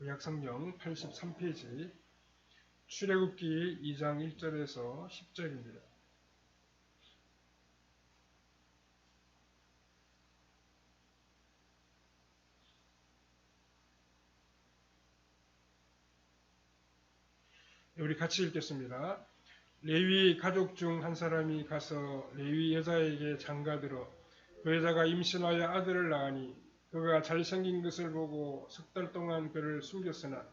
구약성경 83페이지 출애굽기 2장 1절에서 10절입니다. 우리 같이 읽겠습니다. 레위 가족 중 한 사람이 가서 레위 여자에게 장가들어 그 여자가 임신하여 아들을 낳으니 그가 잘생긴 것을 보고 석 달 동안 그를 숨겼으나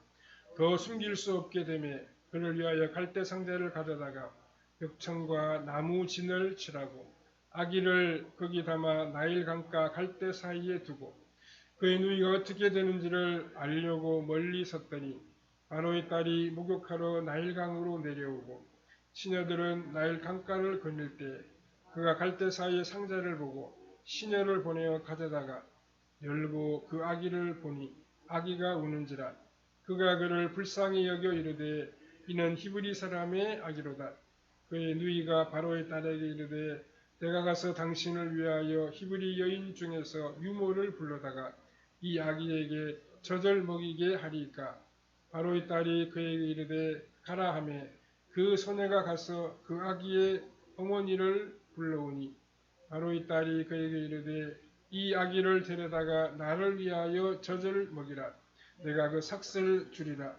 더 숨길 수 없게 되매 그를 위하여 갈대 상자를 가져다가 벽청과 나무 진을 칠하고 아기를 거기 담아 나일 강가 갈대 사이에 두고 그의 누이가 어떻게 되는지를 알려고 멀리 섰더니 바로의 딸이 목욕하러 나일강으로 내려오고 시녀들은 나일 강가를 건널 때 그가 갈대 사이의 상자를 보고 시녀를 보내어 가져다가 열고 그 아기를 보니 아기가 우는지라 그가 그를 불쌍히 여겨 이르되 이는 히브리 사람의 아기로다. 그의 누이가 바로의 딸에게 이르되 내가 가서 당신을 위하여 히브리 여인 중에서 유모를 불러다가 이 아기에게 젖을 먹이게 하리이까. 바로의 딸이 그에게 이르되 가라 하매 그 소녀가 가서 그 아기의 어머니를 불러오니 바로의 딸이 그에게 이르되 이 아기를 데려다가 나를 위하여 젖을 먹이라. 내가 그 삭슬 주리라.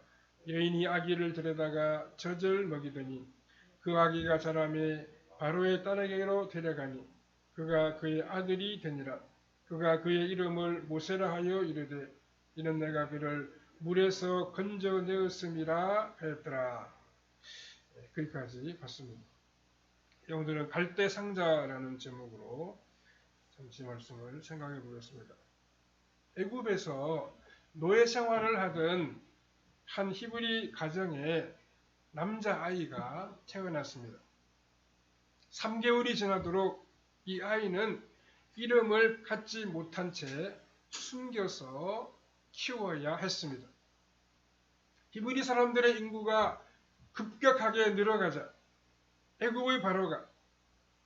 여인이 아기를 데려다가 젖을 먹이더니 그 아기가 자라매 바로의 딸에게로 데려가니 그가 그의 아들이 되니라. 그가 그의 이름을 모세라 하여 이르되 이는 내가 그를 물에서 건져내었음이라 하였더라. 거기까지 봤습니다. 오늘은 갈대 상자라는 제목으로 잠시 말씀을 생각해 보겠습니다. 애굽에서 노예 생활을 하던 한 히브리 가정에 남자아이가 태어났습니다. 3개월이 지나도록 이 아이는 이름을 갖지 못한 채 숨겨서 키워야 했습니다. 히브리 사람들의 인구가 급격하게 늘어가자 애굽의 바로가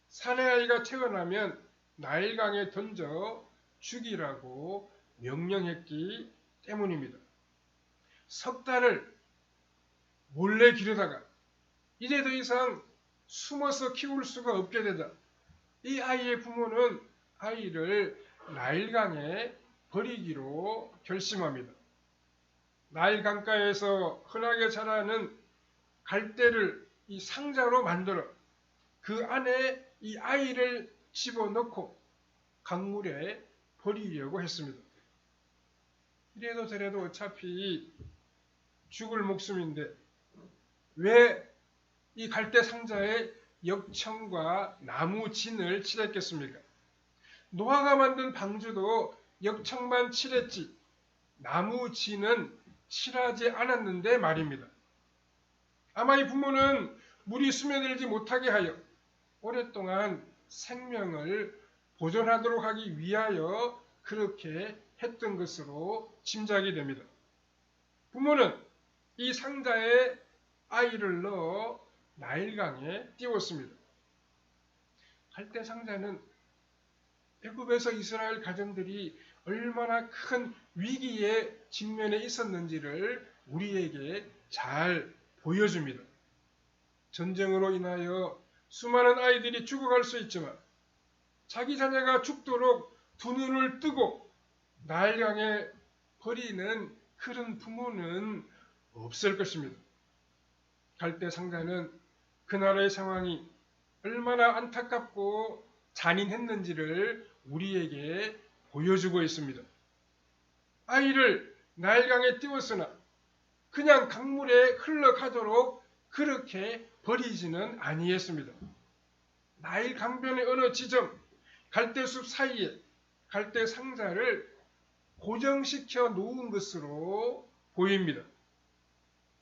사내아이가 태어나면 나일강에 던져 죽이라고 명령했기 때문입니다. 석 달을 몰래 기르다가 이제 더 이상 숨어서 키울 수가 없게 되자 이 아이의 부모는 아이를 나일강에 버리기로 결심합니다. 나일 강가에서 흔하게 자라는 갈대를 이 상자로 만들어 그 안에 이 아이를 집어넣고 강물에 버리려고 했습니다. 이래도 저래도 어차피 죽을 목숨인데 왜 이 갈대 상자에 역청과 나무 진을 칠했겠습니까? 노아가 만든 방주도 역청만 칠했지 나무 진은 칠하지 않았는데 말입니다. 아마 이 부모는 물이 스며들지 못하게 하여 오랫동안 생명을 보존하도록 하기 위하여 그렇게 했던 것으로 짐작이 됩니다. 부모는 이 상자에 아이를 넣어 나일강에 띄웠습니다. 갈대 상자는 애굽에서 이스라엘 가정들이 얼마나 큰 위기에 직면해 있었는지를 우리에게 잘 보여줍니다. 전쟁으로 인하여 수많은 아이들이 죽어갈 수 있지만 자기 자녀가 죽도록 두 눈을 뜨고 나일강에 버리는 그런 부모는 없을 것입니다. 갈대 상자는 그 나라의 상황이 얼마나 안타깝고 잔인했는지를 우리에게 보여주고 있습니다. 아이를 나일강에 띄웠으나 그냥 강물에 흘러가도록 그렇게 버리지는 아니했습니다. 나일 강변의 어느 지점, 갈대숲 사이에 갈대 상자를 고정시켜 놓은 것으로 보입니다.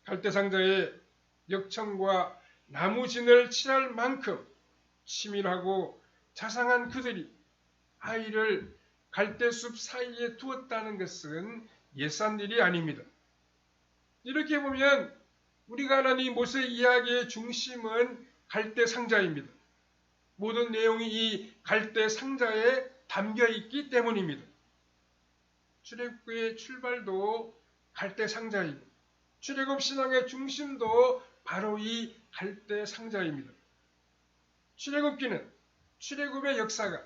갈대 상자에 역청과 나무진을 칠할 만큼 치밀하고 자상한 그들이 아이를 갈대숲 사이에 두었다는 것은 예산 일이 아닙니다. 이렇게 보면 우리가 아는 이 모세 이야기의 중심은 갈대 상자입니다. 모든 내용이 이 갈대 상자에 담겨 있기 때문입니다. 출애굽기의 출발도 갈대 상자이고 출애굽 신앙의 중심도 바로 이 갈대 상자입니다. 출애굽기는 출애굽의 역사가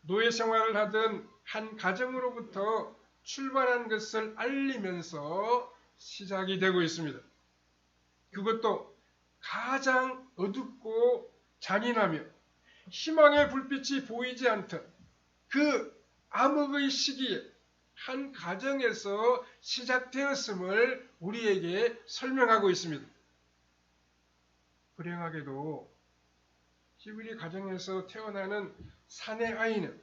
노예 생활을 하던 한 가정으로부터 출발한 것을 알리면서 시작이 되고 있습니다. 그것도 가장 어둡고 잔인하며 희망의 불빛이 보이지 않던 그 암흑의 시기에 한 가정에서 시작되었음을 우리에게 설명하고 있습니다. 불행하게도 히브리 가정에서 태어나는 사내 아이는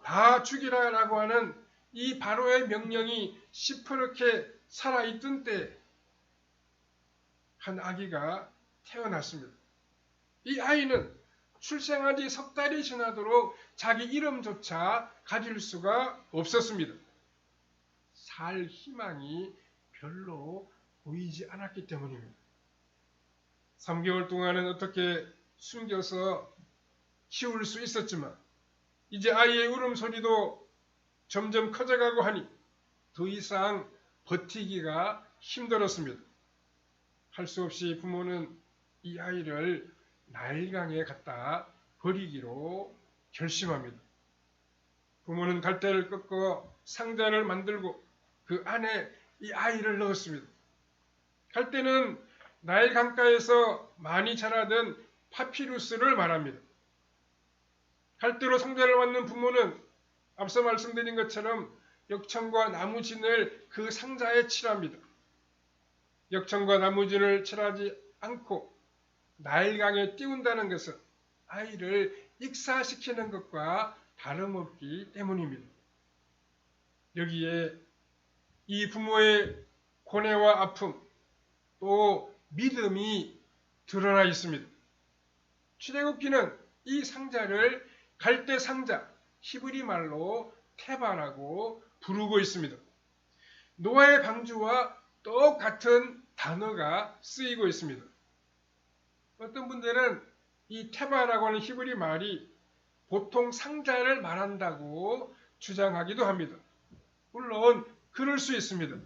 다 죽이라라고 하는 이 바로의 명령이 시퍼렇게 살아있던 때 한 아기가 태어났습니다. 이 아이는 출생한 지 석 달이 지나도록 자기 이름조차 가질 수가 없었습니다. 살 희망이 별로 보이지 않았기 때문입니다. 3개월 동안은 어떻게 숨겨서 키울 수 있었지만 이제 아이의 울음소리도 점점 커져가고 하니 더 이상 버티기가 힘들었습니다. 할 수 없이 부모는 이 아이를 나일강에 갖다 버리기로 결심합니다. 부모는 갈대를 꺾어 상자를 만들고 그 안에 이 아이를 넣었습니다. 갈대는 나일 강가에서 많이 자라던 파피루스를 말합니다. 갈대로 상자를 만든 부모는 앞서 말씀드린 것처럼 역청과 나무진을 그 상자에 칠합니다. 역청과 나무진을 칠하지 않고 나일강에 띄운다는 것은 아이를 익사시키는 것과 다름없기 때문입니다. 여기에 이 부모의 고뇌와 아픔 또 믿음이 드러나 있습니다. 출애굽기는 이 상자를 갈대 상자, 히브리 말로 테바라고 부르고 있습니다. 노아의 방주와 똑같은 단어가 쓰이고 있습니다. 어떤 분들은 이 테바라고 하는 히브리 말이 보통 상자를 말한다고 주장하기도 합니다. 물론 그럴 수 있습니다.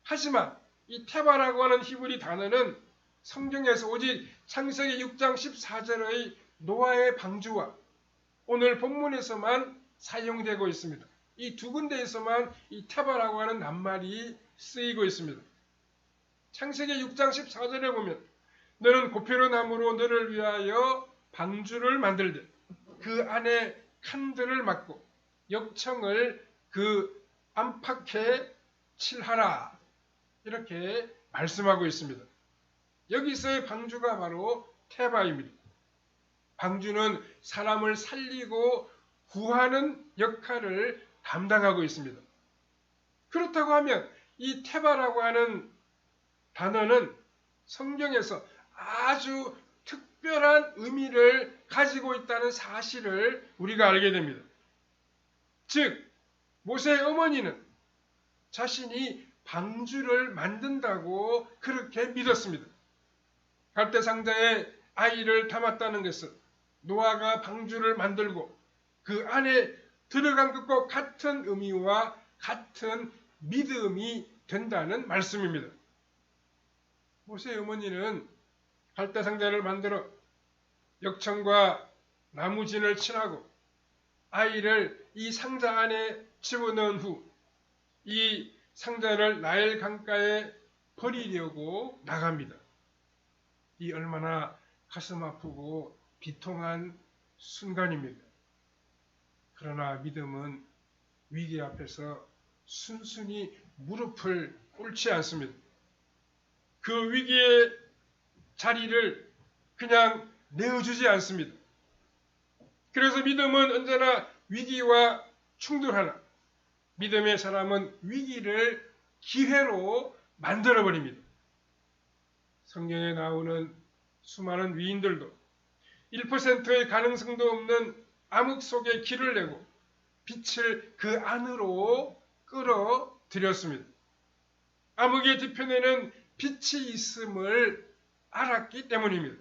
하지만 이 테바라고 하는 히브리 단어는 성경에서 오직 창세기 6장 14절의 노아의 방주와 오늘 본문에서만 사용되고 있습니다. 이 두 군데에서만 이 테바라고 하는 낱말이 쓰이고 있습니다. 창세기 6장 14절에 보면 너는 고페로 나무로 너를 위하여 방주를 만들되 그 안에 칸들을 막고 역청을 그 안팎에 칠하라 이렇게 말씀하고 있습니다. 여기서의 방주가 바로 테바입니다. 방주는 사람을 살리고 구하는 역할을 담당하고 있습니다. 그렇다고 하면 이 테바라고 하는 단어는 성경에서 아주 특별한 의미를 가지고 있다는 사실을 우리가 알게 됩니다. 즉 모세의 어머니는 자신이 방주를 만든다고 그렇게 믿었습니다. 갈대 상자에 아이를 담았다는 것은 노아가 방주를 만들고 그 안에 들어간 것과 같은 의미와 같은 믿음이 된다는 말씀입니다. 모세의 어머니는 갈대 상자를 만들어 역청과 나무진을 칠하고 아이를 이 상자 안에 집어넣은 후 이 상자를 나일 강가에 버리려고 나갑니다. 이 얼마나 가슴 아프고 비통한 순간입니다. 그러나 믿음은 위기 앞에서 순순히 무릎을 꿇지 않습니다. 그 위기의 자리를 그냥 내어주지 않습니다. 그래서 믿음은 언제나 위기와 충돌하나 믿음의 사람은 위기를 기회로 만들어버립니다. 성경에 나오는 수많은 위인들도 1%의 가능성도 없는 암흑 속에 길을 내고 빛을 그 안으로 끌어들였습니다. 암흑의 뒤편에는 빛이 있음을 알았기 때문입니다.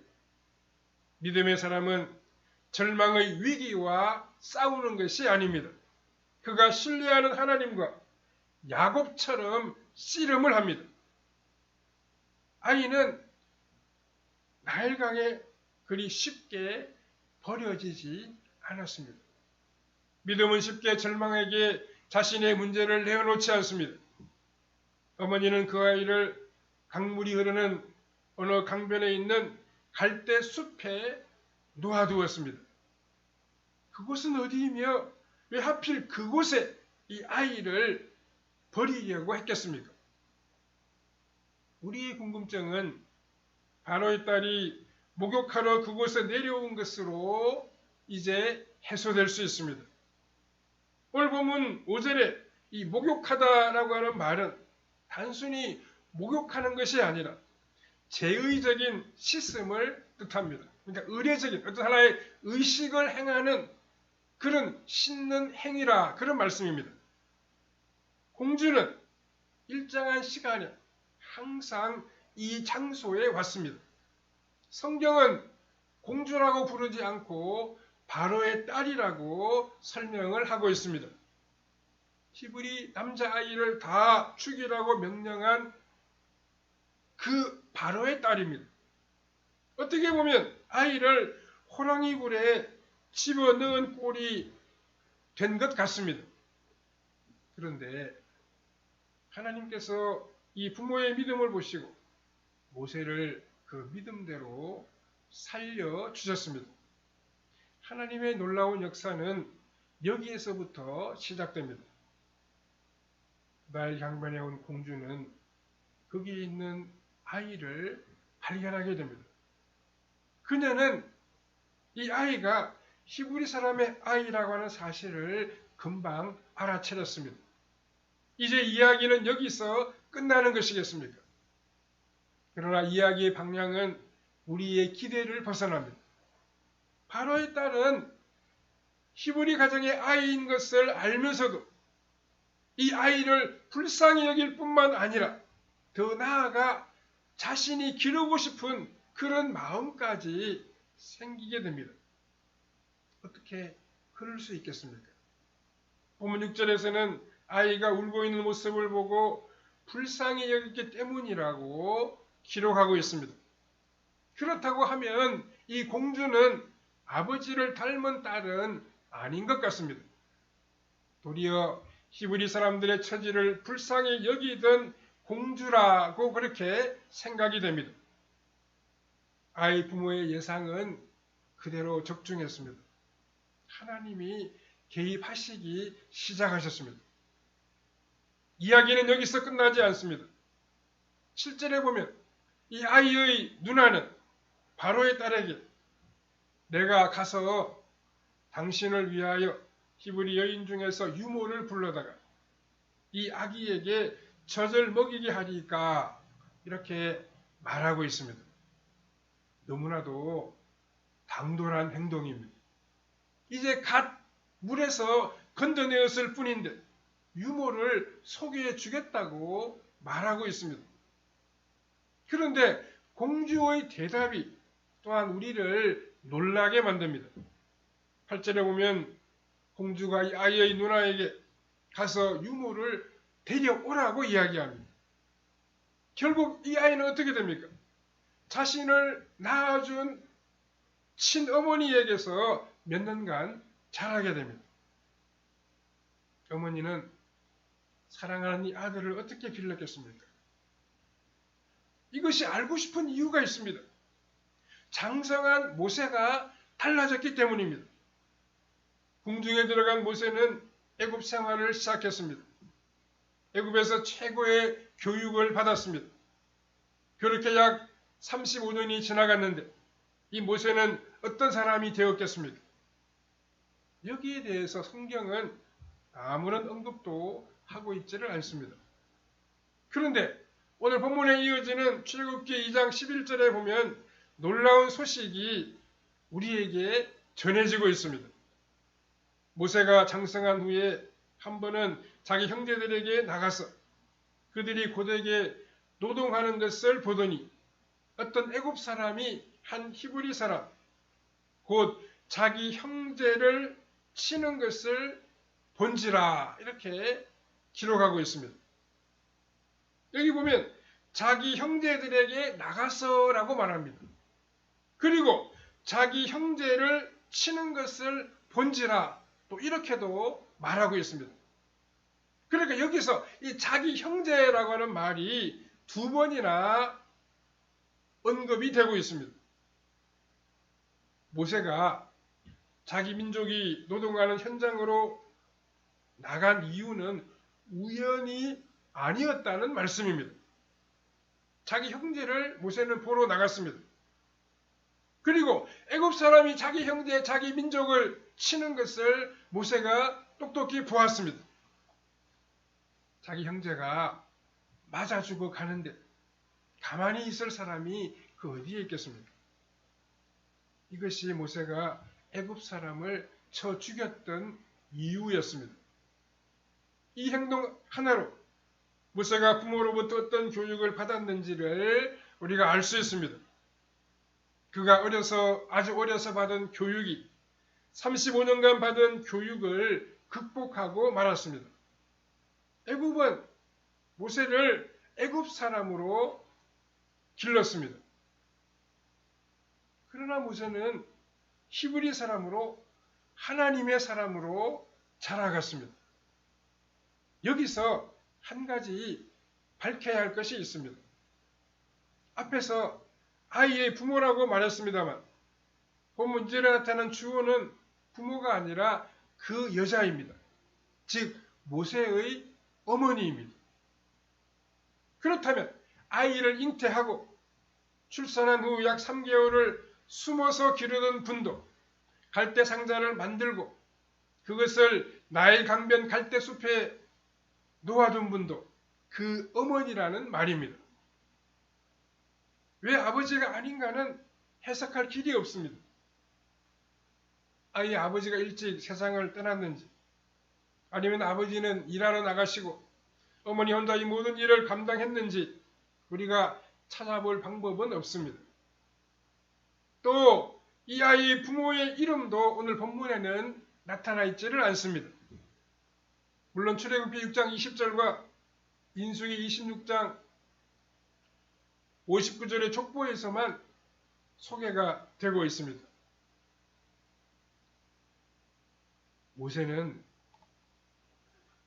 믿음의 사람은 절망의 위기와 싸우는 것이 아닙니다. 그가 신뢰하는 하나님과 야곱처럼 씨름을 합니다. 아이는 나일강에 그리 쉽게 버려지지 않았습니다. 믿음은 쉽게 절망에게 자신의 문제를 내어놓지 않습니다. 어머니는 그 아이를 강물이 흐르는 어느 강변에 있는 갈대 숲에 놓아두었습니다. 그곳은 어디이며 왜 하필 그곳에 이 아이를 버리려고 했겠습니까? 우리의 궁금증은 바로의 딸이 목욕하러 그곳에 내려온 것으로 이제 해소될 수 있습니다. 오늘 본문 5절에 이 목욕하다라고 하는 말은 단순히 목욕하는 것이 아니라 제의적인 씻음을 뜻합니다. 그러니까 의례적인 어떤 하나의 의식을 행하는 그런 씻는 행위라 그런 말씀입니다. 공주는 일정한 시간에 항상 이 장소에 왔습니다. 성경은 공주라고 부르지 않고 바로의 딸이라고 설명을 하고 있습니다. 히브리 남자아이를 다 죽이라고 명령한 그 바로의 딸입니다. 어떻게 보면 아이를 호랑이 굴에 집어넣은 꼴이 된 것 같습니다. 그런데 하나님께서 이 부모의 믿음을 보시고 모세를 그 믿음대로 살려주셨습니다. 하나님의 놀라운 역사는 여기에서부터 시작됩니다. 나일 강변에 온 공주는 거기에 있는 아이를 발견하게 됩니다. 그녀는 이 아이가 히브리 사람의 아이라고 하는 사실을 금방 알아차렸습니다. 이제 이야기는 여기서 끝나는 것이겠습니까? 그러나 이야기의 방향은 우리의 기대를 벗어납니다. 바로의 딸은 히브리 가정의 아이인 것을 알면서도 이 아이를 불쌍히 여길 뿐만 아니라 더 나아가 자신이 기르고 싶은 그런 마음까지 생기게 됩니다. 어떻게 그럴 수 있겠습니까? 본문 6절에서는 아이가 울고 있는 모습을 보고 불쌍히 여겼기 때문이라고 기록하고 있습니다. 그렇다고 하면 이 공주는 아버지를 닮은 딸은 아닌 것 같습니다. 도리어 히브리 사람들의 처지를 불쌍히 여기던 공주라고 그렇게 생각이 됩니다. 아이 부모의 예상은 그대로 적중했습니다. 하나님이 개입하시기 시작하셨습니다. 이야기는 여기서 끝나지 않습니다. 7절에 보면 이 아이의 누나는 바로의 딸에게 내가 가서 당신을 위하여 히브리 여인 중에서 유모를 불러다가 이 아기에게 젖을 먹이게 하리까 이렇게 말하고 있습니다. 너무나도 당돌한 행동입니다. 이제 갓 물에서 건져내었을 뿐인데 유모를 소개해 주겠다고 말하고 있습니다. 그런데 공주의 대답이 또한 우리를 놀라게 만듭니다. 8절에 보면 공주가 이 아이의 누나에게 가서 유모를 데려오라고 이야기합니다. 결국 이 아이는 어떻게 됩니까? 자신을 낳아준 친어머니에게서 몇 년간 자라게 됩니다. 어머니는 사랑하는 이 아들을 어떻게 길렀겠습니까? 이것이 알고 싶은 이유가 있습니다. 장성한 모세가 달라졌기 때문입니다. 궁중에 들어간 모세는 애굽 생활을 시작했습니다. 애굽에서 최고의 교육을 받았습니다. 그렇게 약 35년이 지나갔는데 이 모세는 어떤 사람이 되었겠습니까? 여기에 대해서 성경은 아무런 언급도 하고 있지를 않습니다. 그런데 오늘 본문에 이어지는 출애굽기 2장 11절에 보면 놀라운 소식이 우리에게 전해지고 있습니다. 모세가 장성한 후에 한 번은 자기 형제들에게 나가서 그들이 고되게 노동하는 것을 보더니 어떤 애굽 사람이 한 히브리 사람 곧 자기 형제를 치는 것을 본지라 이렇게 기록하고 있습니다. 여기 보면 자기 형제들에게 나가서라고 말합니다. 그리고 자기 형제를 치는 것을 본지라 또 이렇게도 말하고 있습니다. 그러니까 여기서 이 자기 형제라고 하는 말이 두 번이나 언급이 되고 있습니다. 모세가 자기 민족이 노동하는 현장으로 나간 이유는 우연이 아니었다는 말씀입니다. 자기 형제를 모세는 보러 나갔습니다. 그리고 애굽 사람이 자기 형제, 자기 민족을 치는 것을 모세가 똑똑히 보았습니다. 자기 형제가 맞아 죽어 가는데 가만히 있을 사람이 그 어디에 있겠습니까? 이것이 모세가 애굽 사람을 쳐 죽였던 이유였습니다. 이 행동 하나로 모세가 부모로부터 어떤 교육을 받았는지를 우리가 알 수 있습니다. 그가 아주 어려서 받은 교육이 35년간 받은 교육을 극복하고 말았습니다. 애굽은 모세를 애굽 사람으로 길렀습니다. 그러나 모세는 히브리 사람으로 하나님의 사람으로 자라갔습니다. 여기서 한 가지 밝혀야 할 것이 있습니다. 앞에서 아이의 부모라고 말했습니다만 본문 2절에 나타난 주어는 부모가 아니라 그 여자입니다. 즉 모세의 어머니입니다. 그렇다면 아이를 잉태하고 출산한 후 약 3개월을 숨어서 기르던 분도 갈대 상자를 만들고 그것을 나일 강변 갈대 숲에 놓아둔 분도 그 어머니라는 말입니다. 왜 아버지가 아닌가는 해석할 길이 없습니다. 아이의 아버지가 일찍 세상을 떠났는지 아니면 아버지는 일하러 나가시고 어머니 혼자 이 모든 일을 감당했는지 우리가 찾아볼 방법은 없습니다. 또 이 아이의 부모의 이름도 오늘 본문에는 나타나 있지를 않습니다. 물론 출애굽기 6장 20절과 민수기 26장 59절의 족보에서만 소개가 되고 있습니다. 모세는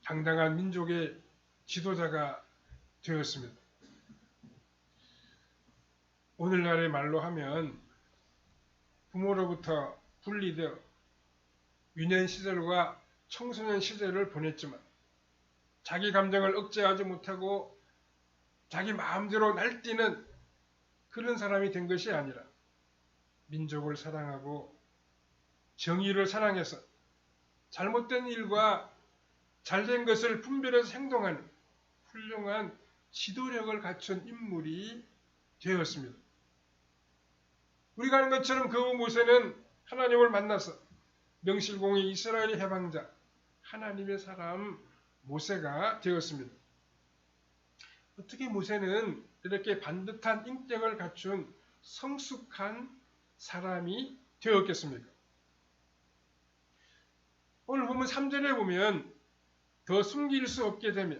당당한 민족의 지도자가 되었습니다. 오늘날의 말로 하면 부모로부터 분리되어 유년 시절과 청소년 시절을 보냈지만 자기 감정을 억제하지 못하고 자기 마음대로 날뛰는 그런 사람이 된 것이 아니라 민족을 사랑하고 정의를 사랑해서 잘못된 일과 잘된 것을 분별해서 행동하는 훌륭한 지도력을 갖춘 인물이 되었습니다. 우리가 아는 것처럼 그 모세는 하나님을 만나서 명실공히 이스라엘의 해방자 하나님의 사람 모세가 되었습니다. 어떻게 모세는 이렇게 반듯한 인격을 갖춘 성숙한 사람이 되었겠습니까? 오늘 본문 3절에 보면 더 숨길 수 없게 되며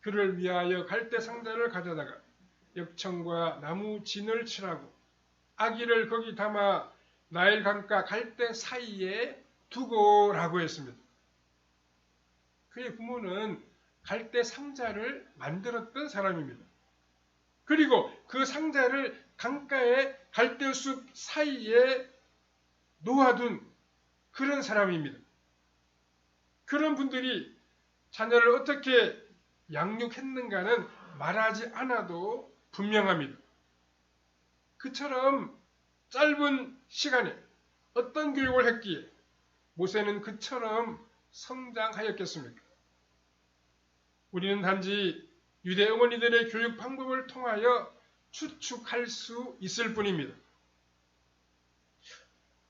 그를 위하여 갈대 상자를 가져다가 역청과 나무 진을 칠하고 아기를 거기 담아 나일 강가 갈대 사이에 두고라고 했습니다. 그의 부모는 갈대 상자를 만들었던 사람입니다. 그리고 그 상자를 강가의 갈대숲 사이에 놓아둔 그런 사람입니다. 그런 분들이 자녀를 어떻게 양육했는가는 말하지 않아도 분명합니다. 그처럼 짧은 시간에 어떤 교육을 했기에 모세는 그처럼 성장하였겠습니까? 우리는 단지 유대 어머니들의 교육 방법을 통하여 추측할 수 있을 뿐입니다.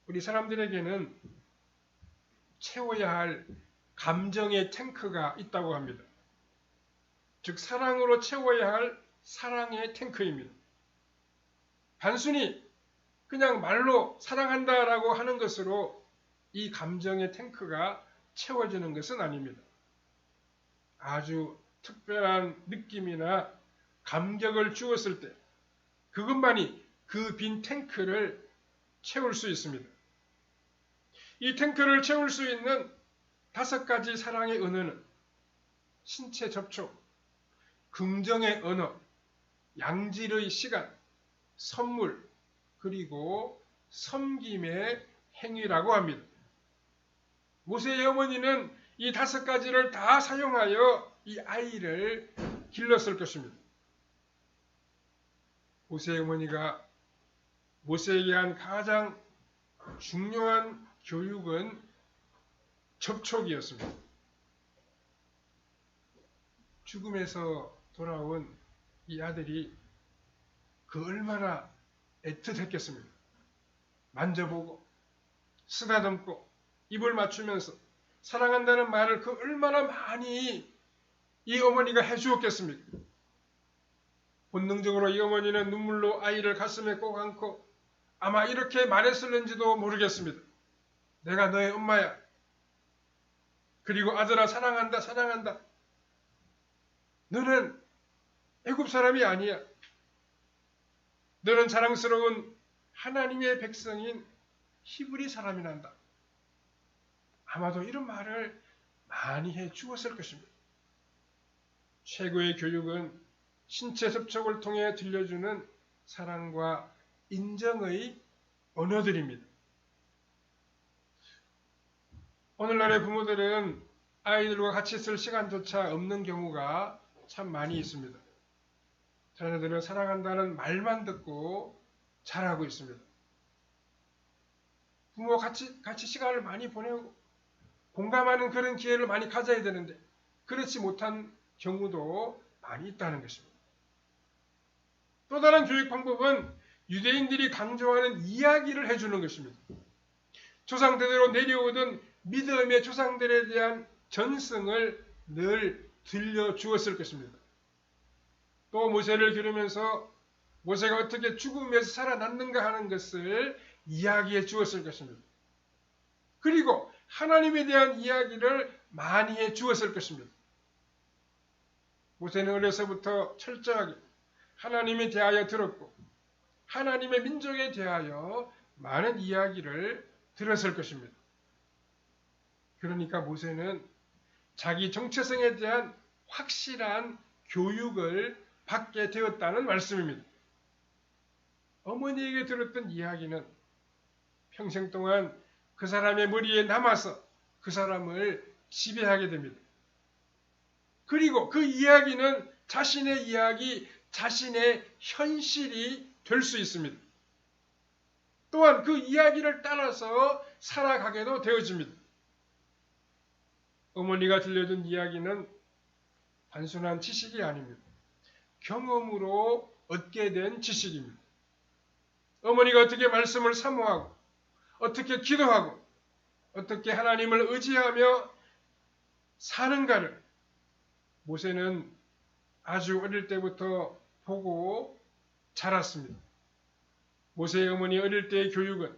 우리 사람들에게는 채워야 할 감정의 탱크가 있다고 합니다. 즉 사랑으로 채워야 할 사랑의 탱크입니다. 단순히 그냥 말로 사랑한다라고 하는 것으로 이 감정의 탱크가 채워지는 것은 아닙니다. 아주 특별한 느낌이나 감격을 주었을 때 그것만이 그 빈 탱크를 채울 수 있습니다. 이 탱크를 채울 수 있는 5가지 사랑의 언어는 신체 접촉, 긍정의 언어, 양질의 시간, 선물, 그리고 섬김의 행위라고 합니다. 모세의 어머니는 이 5가지를 다 사용하여 이 아이를 길렀을 것입니다. 모세의 어머니가 모세에게 한 가장 중요한 교육은 접촉이었습니다. 죽음에서 돌아온 이 아들이 그 얼마나 애틋했겠습니까? 만져보고 쓰다듬고 입을 맞추면서 사랑한다는 말을 그 얼마나 많이 이 어머니가 해주었겠습니까? 본능적으로 이 어머니는 눈물로 아이를 가슴에 꼭 안고 아마 이렇게 말했을는지도 모르겠습니다. 내가 너의 엄마야. 그리고 아들아 사랑한다 사랑한다. 너는 애굽 사람이 아니야. 너는 자랑스러운 하나님의 백성인 히브리 사람이란다. 아마도 이런 말을 많이 해 주었을 것입니다. 최고의 교육은 신체 접촉을 통해 들려주는 사랑과 인정의 언어들입니다. 오늘날의 부모들은 아이들과 같이 있을 시간조차 없는 경우가 참 많이 있습니다. 자녀들은 사랑한다는 말만 듣고 자라고 있습니다. 부모 같이 시간을 많이 보내고 공감하는 그런 기회를 많이 가져야 되는데 그렇지 못한 경우도 많이 있다는 것입니다. 또 다른 교육 방법은 유대인들이 강조하는 이야기를 해주는 것입니다. 조상대대로 내려오던 믿음의 조상들에 대한 전승을 늘 들려주었을 것입니다. 또 모세를 기르면서 모세가 어떻게 죽음에서 살아났는가 하는 것을 이야기해 주었을 것입니다. 그리고 하나님에 대한 이야기를 많이 해 주었을 것입니다. 모세는 어려서부터 철저하게 하나님에 대하여 들었고 하나님의 민족에 대하여 많은 이야기를 들었을 것입니다. 그러니까 모세는 자기 정체성에 대한 확실한 교육을 받게 되었다는 말씀입니다. 어머니에게 들었던 이야기는 평생 동안 그 사람의 머리에 남아서 그 사람을 지배하게 됩니다. 그리고 그 이야기는 자신의 이야기, 자신의 현실이 될 수 있습니다. 또한 그 이야기를 따라서 살아가게도 되어집니다. 어머니가 들려준 이야기는 단순한 지식이 아닙니다. 경험으로 얻게 된 지식입니다. 어머니가 어떻게 말씀을 사모하고 어떻게 기도하고 어떻게 하나님을 의지하며 사는가를 모세는 아주 어릴 때부터 보고 자랐습니다. 모세의 어머니 어릴 때의 교육은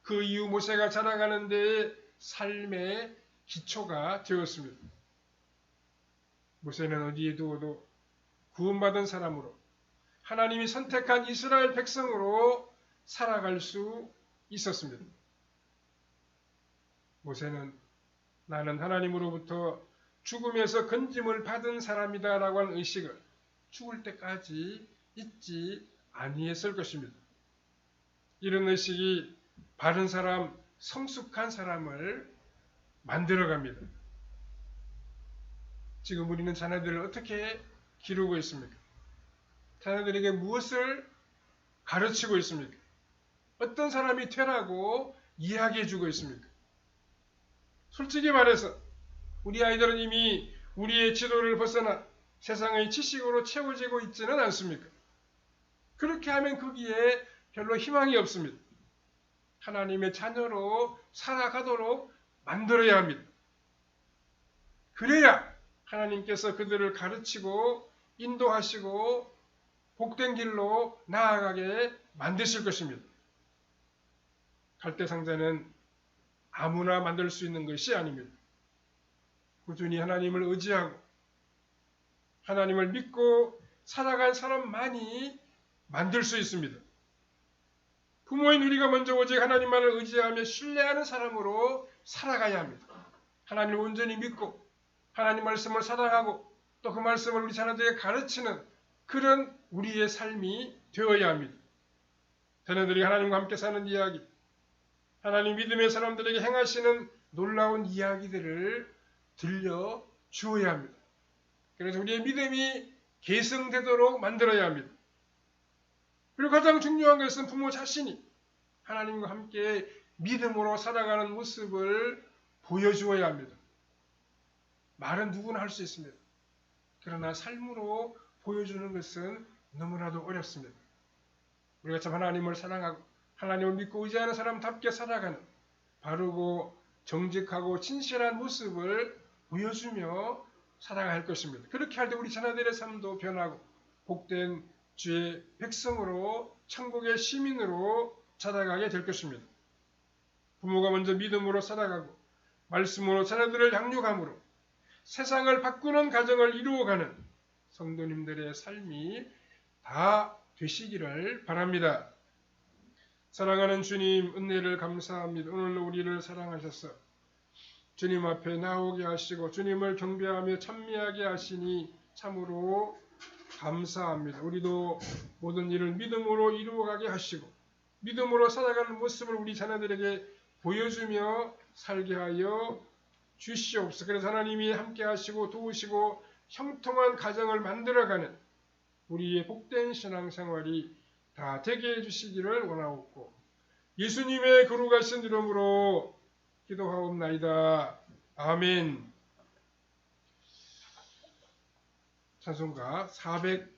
그 이후 모세가 자라가는 데의 삶의 기초가 되었습니다. 모세는 어디에 두어도 구원받은 사람으로 하나님이 선택한 이스라엘 백성으로 살아갈 수 있었습니다. 모세는 나는 하나님으로부터 죽음에서 건짐을 받은 사람이다 라고 하는 의식을 죽을 때까지 잊지 아니했을 것입니다. 이런 의식이 바른 사람, 성숙한 사람을 만들어갑니다. 지금 우리는 자녀들을 어떻게 기르고 있습니까? 자녀들에게 무엇을 가르치고 있습니까? 어떤 사람이 되라고 이야기해주고 있습니까? 솔직히 말해서 우리 아이들은 이미 우리의 지도를 벗어나 세상의 지식으로 채워지고 있지는 않습니까? 그렇게 하면 거기에 별로 희망이 없습니다. 하나님의 자녀로 살아가도록 만들어야 합니다. 그래야 하나님께서 그들을 가르치고 인도하시고 복된 길로 나아가게 만드실 것입니다. 갈대상자는 아무나 만들 수 있는 것이 아닙니다. 꾸준히 하나님을 의지하고 하나님을 믿고 살아간 사람만이 만들 수 있습니다. 부모인 우리가 먼저 오직 하나님만을 의지하며 신뢰하는 사람으로 살아가야 합니다. 하나님을 온전히 믿고 하나님 말씀을 사랑하고 또 그 말씀을 우리 자녀들에게 가르치는 그런 우리의 삶이 되어야 합니다. 자녀들이 하나님과 함께 사는 이야기, 하나님 믿음의 사람들에게 행하시는 놀라운 이야기들을 들려주어야 합니다. 그래서 우리의 믿음이 계승되도록 만들어야 합니다. 그리고 가장 중요한 것은 부모 자신이 하나님과 함께 믿음으로 살아가는 모습을 보여주어야 합니다. 말은 누구나 할 수 있습니다. 그러나 삶으로 보여주는 것은 너무나도 어렵습니다. 우리가 참 하나님을 사랑하고 하나님을 믿고 의지하는 사람답게 살아가는 바르고 정직하고 진실한 모습을 보여주며 살아가야 할 것입니다. 그렇게 할 때 우리 자녀들의 삶도 변하고 복된 주의 백성으로 천국의 시민으로 자라가게 될 것입니다. 부모가 먼저 믿음으로 살아가고 말씀으로 자녀들을 양육함으로 세상을 바꾸는 가정을 이루어가는 성도님들의 삶이 다 되시기를 바랍니다. 사랑하는 주님, 은혜를 감사합니다. 오늘도 우리를 사랑하셔서 주님 앞에 나오게 하시고 주님을 경배하며 찬미하게 하시니 참으로 감사합니다. 우리도 모든 일을 믿음으로 이루어가게 하시고 믿음으로 살아가는 모습을 우리 자녀들에게 보여주며 살게 하여 주시옵소서. 그래서 하나님이 함께 하시고 도우시고 형통한 가정을 만들어가는 우리의 복된 신앙생활이 다 되게 해주시기를 원하옵고 예수님의 거룩하신 이름으로 기도하옵나이다. 아멘. 찬송가 400